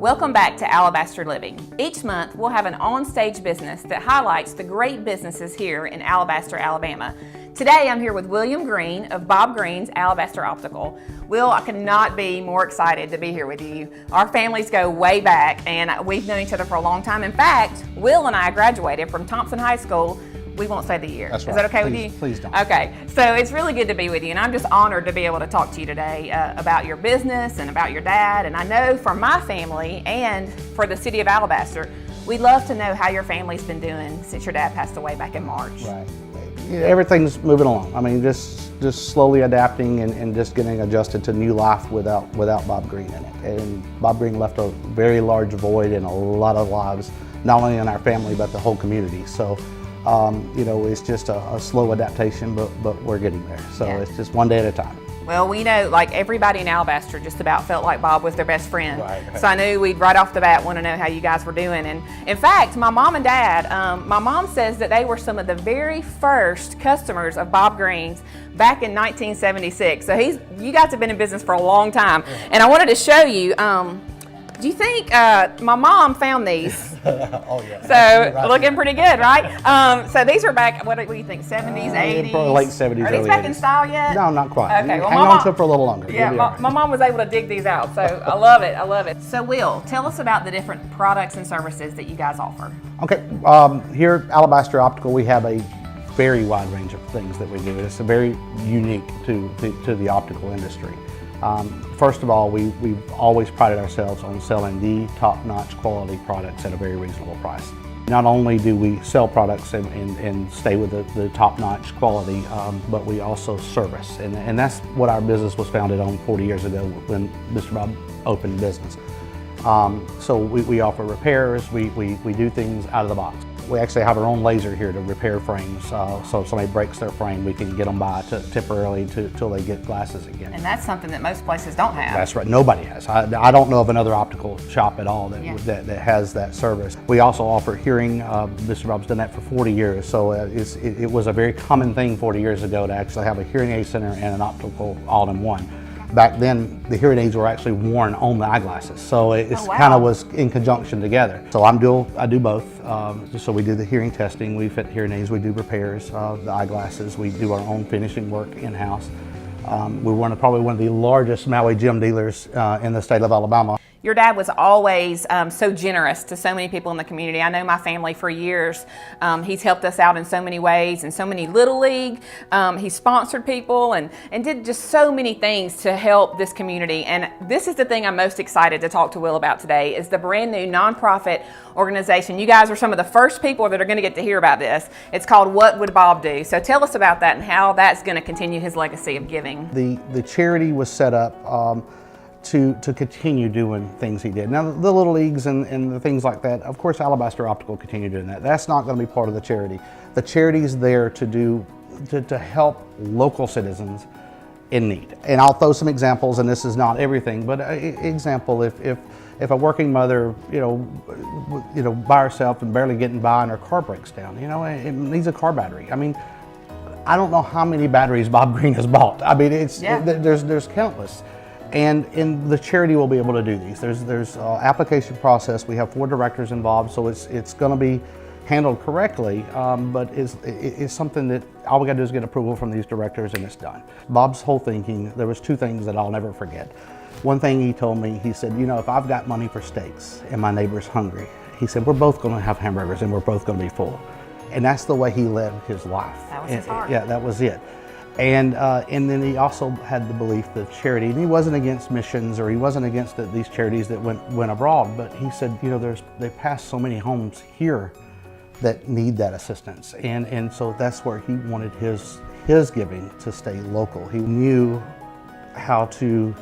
Welcome back to Alabaster Living. Each month, we'll have an on-stage business that highlights the great businesses here in Alabaster, Alabama. Today, I'm here with William Green of Bob Green's Alabaster Optical. Will, I cannot be more excited to be here with you. Our families go way back, and we've known each other for a long time. In fact, Will and I graduated from Thompson High School. We won't say the year. That's right. Is that okay Please, with you? Please don't. Okay, so it's really good to be with you, and I'm just honored to be able to talk to you today about your business and about your dad. And I know for my family and for the city of Alabaster, we'd love to know how your family's been doing since your dad passed away back in March. Right. Everything's moving along. I mean, just slowly adapting and just getting adjusted to new life without Bob Green in it. And Bob Green left a very large void in a lot of lives, not only in our family, but the whole community. So. You know, it's just a slow adaptation, but we're getting there. So yeah. It's just one day at a time. Well, we know, like, everybody in Alabaster just about felt like Bob was their best friend. Right. So I knew we'd right off the bat want to know how you guys were doing. And in fact, my mom and dad, my mom says that they were some of the very first customers of Bob Green's back in 1976. So you guys have been in business for a long time. Yeah. And I wanted to show you, do you think my mom found these? Oh yeah. So right, looking pretty good, right? So these are back. What do you think? 70s, 80s? Probably late 70s. Are these back in style yet? No, not quite. Okay. Well, hang on to it for a little longer. Yeah. My mom was able to dig these out, so I love it. I love it. So Will, tell us about the different products and services that you guys offer. Okay. Here at Alabaster Optical, we have a very wide range of things that we do. It's very unique to the optical industry. First of all, we've always prided ourselves on selling the top-notch quality products at a very reasonable price. Not only do we sell products and stay with the top-notch quality, but we also service. And that's what our business was founded on 40 years ago when Mr. Bob opened business. So we offer repairs, we do things out of the box. We actually have our own laser here to repair frames, so if somebody breaks their frame, we can get them by temporarily till they get glasses again. And that's something that most places don't have. That's right, nobody has. I don't know of another optical shop at all that has that service. We also offer hearing. Mr. Bob's done that for 40 years, so it was a very common thing 40 years ago to actually have a hearing aid center and an optical all in one. Back then, the hearing aids were actually worn on the eyeglasses, so it kind of was in conjunction together. So I do both. So we do the hearing testing, we fit hearing aids, we do repairs, the eyeglasses, we do our own finishing work in-house. We're probably one of the largest Maui gem dealers in the state of Alabama. Your dad was always so generous to so many people in the community. I know my family for years. He's helped us out in so many ways, in so many Little League. He sponsored people and did just so many things to help this community. And this is the thing I'm most excited to talk to Will about today, is the brand new nonprofit organization. You guys are some of the first people that are going to get to hear about this. It's called What Would Bob Do? So tell us about that and how that's going to continue his legacy of giving. The charity was set up to continue doing things he did. Now the Little Leagues and the things like that, of course Alabaster Optical continue doing that. That's not going to be part of the charity. The charity's there to help local citizens in need. And I'll throw some examples, and this is not everything, but example, if a working mother, you know, by herself and barely getting by and her car breaks down, you know, it needs a car battery. I mean, I don't know how many batteries Bob Green has bought. I mean, there's countless. And the charity will be able to do these. There's application process. We have 4 directors involved, so it's going to be handled correctly. But it's something that all we got to do is get approval from these directors, and it's done. Bob's whole thinking, there was 2 things that I'll never forget. One thing he told me, he said, you know, if I've got money for steaks and my neighbor's hungry, he said, we're both going to have hamburgers and we're both going to be full. And that's the way he led his life. That was his heart. Yeah, that was it. And then he also had the belief that charity, and he wasn't against missions or he wasn't against these charities that went abroad, but he said, you know, they pass so many homes here that need that assistance. And so that's where he wanted his giving to stay local. He knew how to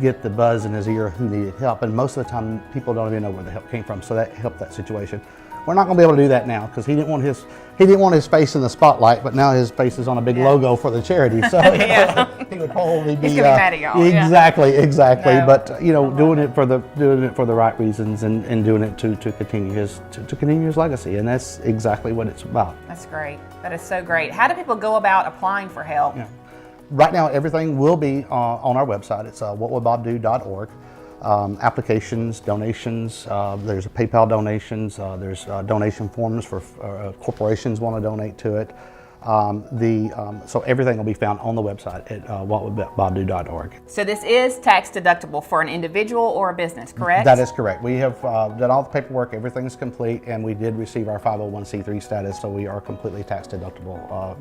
get the buzz in his ear who needed help, and most of the time people don't even know where the help came from, so that helped that situation. We're not going to be able to do that now because he didn't want his face in the spotlight, but now his face is on a big logo for the charity. So he would probably be. He's gonna be mad at y'all. Exactly. No. But you know, doing it for the right reasons and doing it to continue his legacy, and that's exactly what it's about. That's great. That is so great. How do people go about applying for help? Yeah. Right now, everything will be on our website. It's whatwouldbobdo.org. applications, donations. There's PayPal donations. There's donation forms for corporations want to donate to it. So everything will be found on the website at whatwoulddbobdo.org. So this is tax deductible for an individual or a business, correct? That is correct. We have done all the paperwork, everything's complete, and we did receive our 501c3 status, so we are completely tax deductible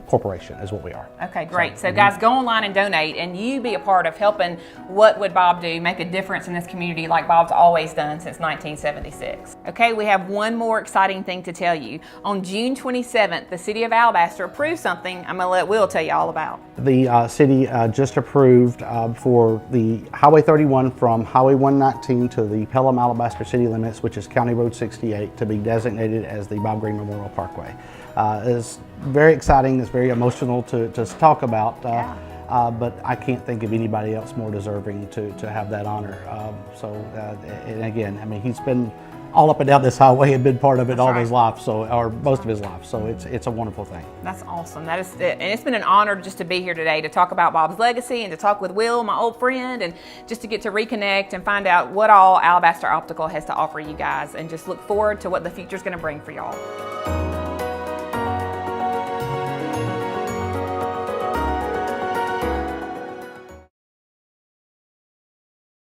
corporation is what we are. Okay, great. So guys, go online and donate, and you be a part of helping What Would Bob Do make a difference in this community like Bob's always done since 1976. Okay, we have one more exciting thing to tell you. On June 27th, the City of Alabaster approved something I'm going to let Will tell you all about. The city just approved for the Highway 31 from Highway 119 to the Pelham Alabaster city limits, which is County Road 68, to be designated as the Bob Green Memorial Parkway. It's very exciting, it's very emotional to talk about, but I can't think of anybody else more deserving to have that honor. And again, I mean, he's been all up and down this highway and been part of it all his life, or most of his life, so it's a wonderful thing. That's awesome. That is it. And it's been an honor just to be here today to talk about Bob's legacy and to talk with Will, my old friend, and just to get to reconnect and find out what all Alabaster Optical has to offer you guys, and just look forward to what the future's going to bring for y'all.